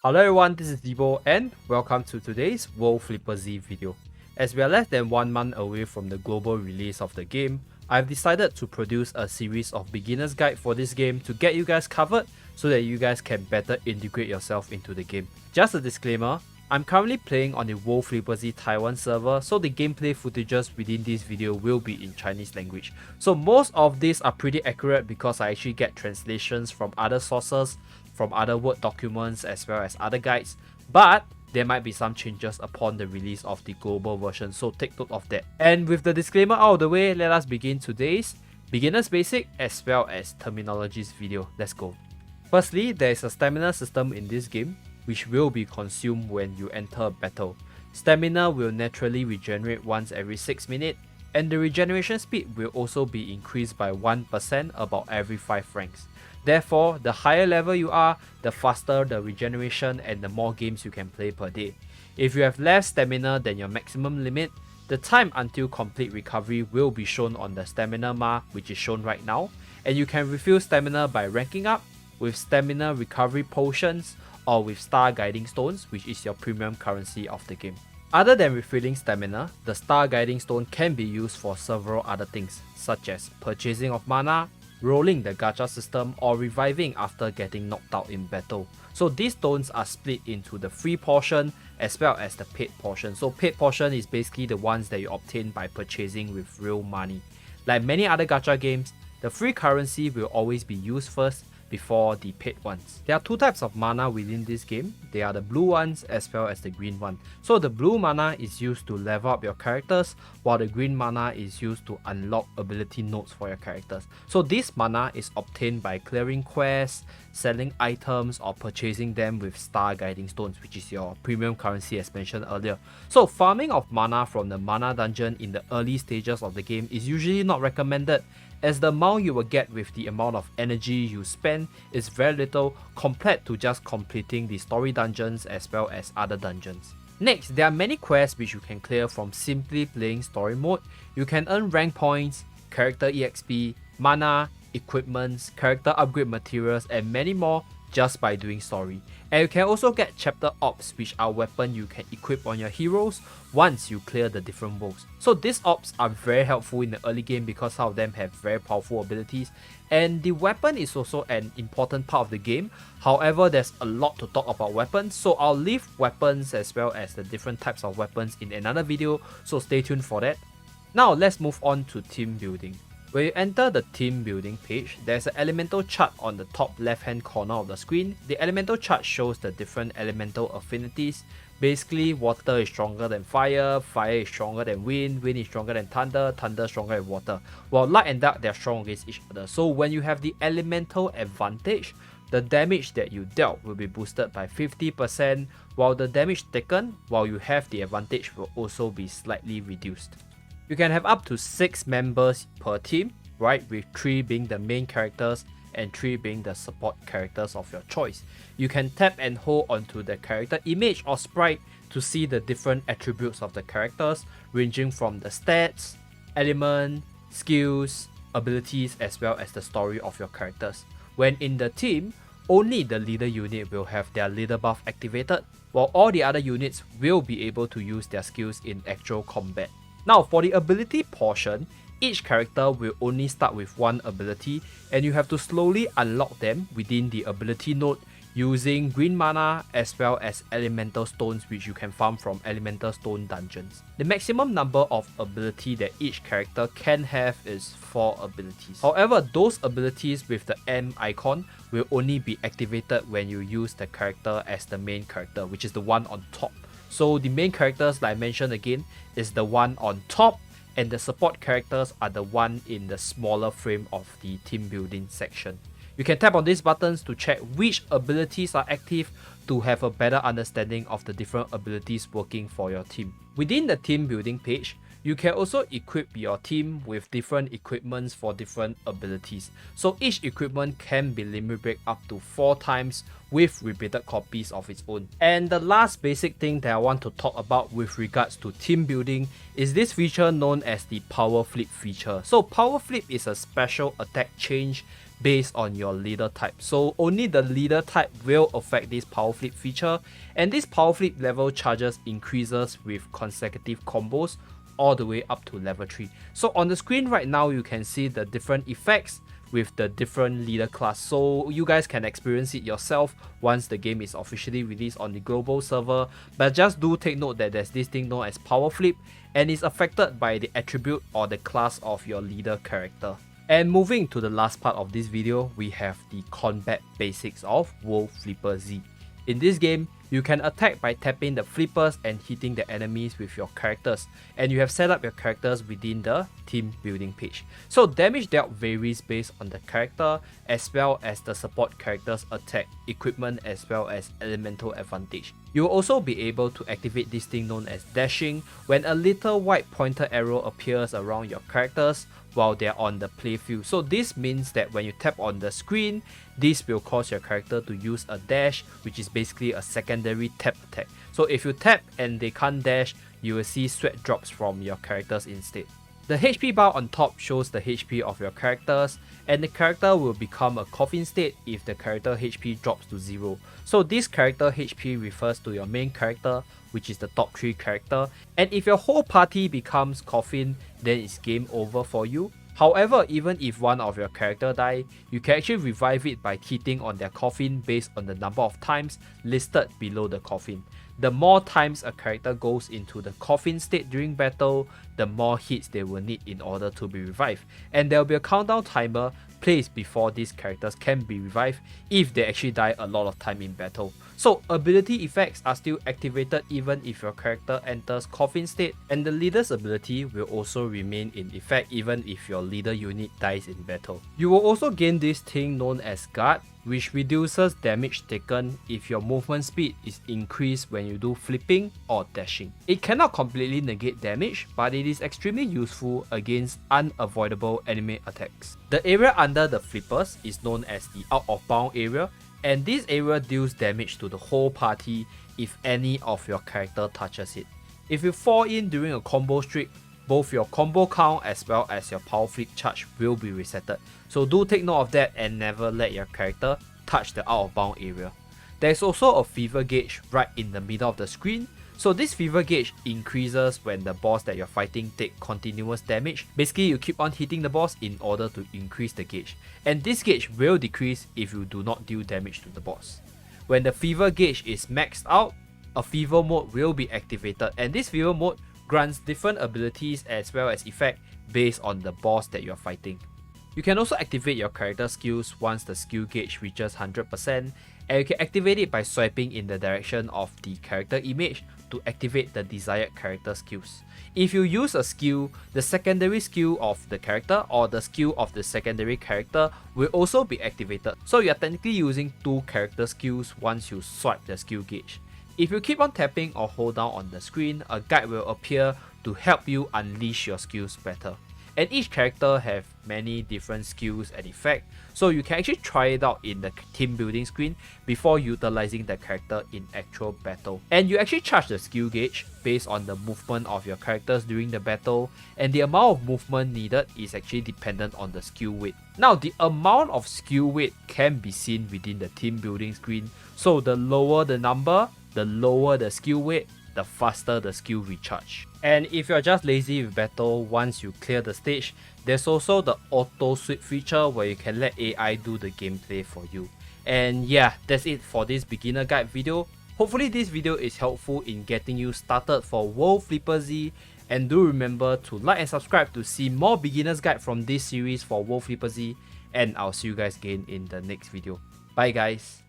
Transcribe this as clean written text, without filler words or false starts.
Hello everyone, this is Debo and welcome to today's World Flipper Z video. As we are less than 1 month away from the global release of the game, I've decided to produce a series of beginner's guide for this game to get you guys covered so that you guys can better integrate yourself into the game. Just a disclaimer, I'm currently playing on the World Flipper Z Taiwan server, so the gameplay footages within this video will be in Chinese language. So most of these are pretty accurate because I actually get translations from other sources, from other Word documents as well as other guides, but there might be some changes upon the release of the global version, so take note of that. And with the disclaimer out of the way, let us begin today's beginner's basic as well as terminologies video. Let's go. Firstly, there is a stamina system in this game which will be consumed when you enter a battle. Stamina will naturally regenerate once every 6 minutes, and the regeneration speed will also be increased by 1% about every 5 ranks. Therefore, the higher level you are, the faster the regeneration and the more games you can play per day. If you have less stamina than your maximum limit, the time until complete recovery will be shown on the stamina bar, which is shown right now, and you can refill stamina by ranking up with stamina recovery potions or with star guiding stones, which is your premium currency of the game. Other than refilling stamina, the star guiding stone can be used for several other things, such as purchasing of mana, rolling the gacha system, or reviving after getting knocked out in battle. So these stones are split into the free portion as well as the paid portion. So paid portion is basically the ones that you obtain by purchasing with real money. Like many other gacha games, the free currency will always be used first before the paid ones. There are two types of mana within this game. They are the blue ones as well as the green one. So the blue mana is used to level up your characters, while the green mana is used to unlock ability nodes for your characters. So this mana is obtained by clearing quests, selling items, or purchasing them with star guiding stones, which is your premium currency as mentioned earlier. So farming of mana from the mana dungeon in the early stages of the game is usually not recommended, as the amount you will get with the amount of energy you spend is very little compared to just completing the story dungeons as well as other dungeons. Next, there are many quests which you can clear from simply playing story mode. You can earn rank points, character EXP, mana, equipments, character upgrade materials, and many more just by doing story. And you can also get chapter ops, which are weapons you can equip on your heroes once you clear the different worlds. So these ops are very helpful in the early game because some of them have very powerful abilities, and the weapon is also an important part of the game. However, there's a lot to talk about weapons, so I'll leave weapons as well as the different types of weapons in another video, so stay tuned for that. Now let's move on to team building. When you enter the team building page, there's an elemental chart on the top left hand corner of the screen. The elemental chart shows the different elemental affinities. Basically, water is stronger than fire, fire is stronger than wind, wind is stronger than thunder, thunder is stronger than water. While light and dark, they are strong against each other. So when you have the elemental advantage, the damage that you dealt will be boosted by 50%, while the damage taken while you have the advantage will also be slightly reduced. You can have up to 6 members per team, right, with 3 being the main characters and 3 being the support characters of your choice. You can tap and hold onto the character image or sprite to see the different attributes of the characters, ranging from the stats, element, skills, abilities, as well as the story of your characters. When in the team, only the leader unit will have their leader buff activated, while all the other units will be able to use their skills in actual combat. Now for the ability portion, each character will only start with one ability, and you have to slowly unlock them within the ability node using green mana as well as elemental stones, which you can farm from elemental stone dungeons. The maximum number of ability that each character can have is 4 abilities. However, those abilities with the M icon will only be activated when you use the character as the main character, which is the one on top. So the main characters, like I mentioned again, is the one on top, and the support characters are the one in the smaller frame of the team building section. You can tap on these buttons to check which abilities are active to have a better understanding of the different abilities working for your team. Within the team building page, you can also equip your team with different equipments for different abilities. So each equipment can be limit break up to 4 times with repeated copies of its own. And the last basic thing that I want to talk about with regards to team building is this feature known as the power flip feature. So power flip is a special attack change based on your leader type. So only the leader type will affect this power flip feature, and this power flip level charges increases with consecutive combos all the way up to level 3. So on the screen right now, you can see the different effects with the different leader class, so you guys can experience it yourself once the game is officially released on the global server. But just do take note that there's this thing known as power flip, and is affected by the attribute or the class of your leader character. And moving to the last part of this video, we have the combat basics of WoW Flipper Z. In this game, you can attack by tapping the flippers and hitting the enemies with your characters, and you have set up your characters within the team building page. So damage dealt varies based on the character as well as the support character's attack, equipment as well as elemental advantage. You will also be able to activate this thing known as dashing when a little white pointer arrow appears around your characters while they're on the playfield. So this means that when you tap on the screen, this will cause your character to use a dash, which is basically a secondary tap attack. So if you tap and they can't dash, you will see sweat drops from your characters instead. The HP bar on top shows the HP of your characters, and the character will become a coffin state if the character HP drops to 0. So this character HP refers to your main character, which is the top 3 character, and if your whole party becomes coffin, then it's game over for you. However, even if one of your character die, you can actually revive it by hitting on their coffin based on the number of times listed below the coffin. The more times a character goes into the coffin state during battle, the more hits they will need in order to be revived, and there will be a countdown timer placed before these characters can be revived if they actually die a lot of time in battle. So ability effects are still activated even if your character enters coffin state, and the leader's ability will also remain in effect even if your leader unit dies in battle. You will also gain this thing known as guard, which reduces damage taken if your movement speed is increased when you do flipping or dashing. It cannot completely negate damage, but it is extremely useful against unavoidable enemy attacks. The area under the flippers is known as the out of bound area, and this area deals damage to the whole party if any of your character touches it. If you fall in during a combo streak, both your combo count as well as your power flip charge will be resetted. So do take note of that and never let your character touch the out of bound area. There is also a fever gauge right in the middle of the screen. So this fever gauge increases when the boss that you're fighting take continuous damage. Basically, you keep on hitting the boss in order to increase the gauge. And this gauge will decrease if you do not deal damage to the boss. When the fever gauge is maxed out, a fever mode will be activated, and this fever mode grants different abilities as well as effect based on the boss that you're fighting. You can also activate your character skills once the skill gauge reaches 100%, and you can activate it by swiping in the direction of the character image to activate the desired character skills. If you use a skill, the secondary skill of the character or the skill of the secondary character will also be activated. So you're technically using 2 character skills once you swipe the skill gauge. If you keep on tapping or hold down on the screen, a guide will appear to help you unleash your skills better. And each character have many different skills and effects, so you can actually try it out in the team building screen before utilizing the character in actual battle. And you actually charge the skill gauge based on the movement of your characters during the battle, and the amount of movement needed is actually dependent on the skill weight. Now, the amount of skill weight can be seen within the team building screen, so the lower the number, the lower the skill weight, the faster the skill recharge. And if you're just lazy with battle, once you clear the stage, there's also the auto sweep feature where you can let AI do the gameplay for you. And yeah, that's it for this beginner guide video. Hopefully this video is helpful in getting you started for WoW Flipper Z, and do remember to like and subscribe to see more beginners guide from this series for WoW Flipper Z, and I'll see you guys again in the next video. Bye guys.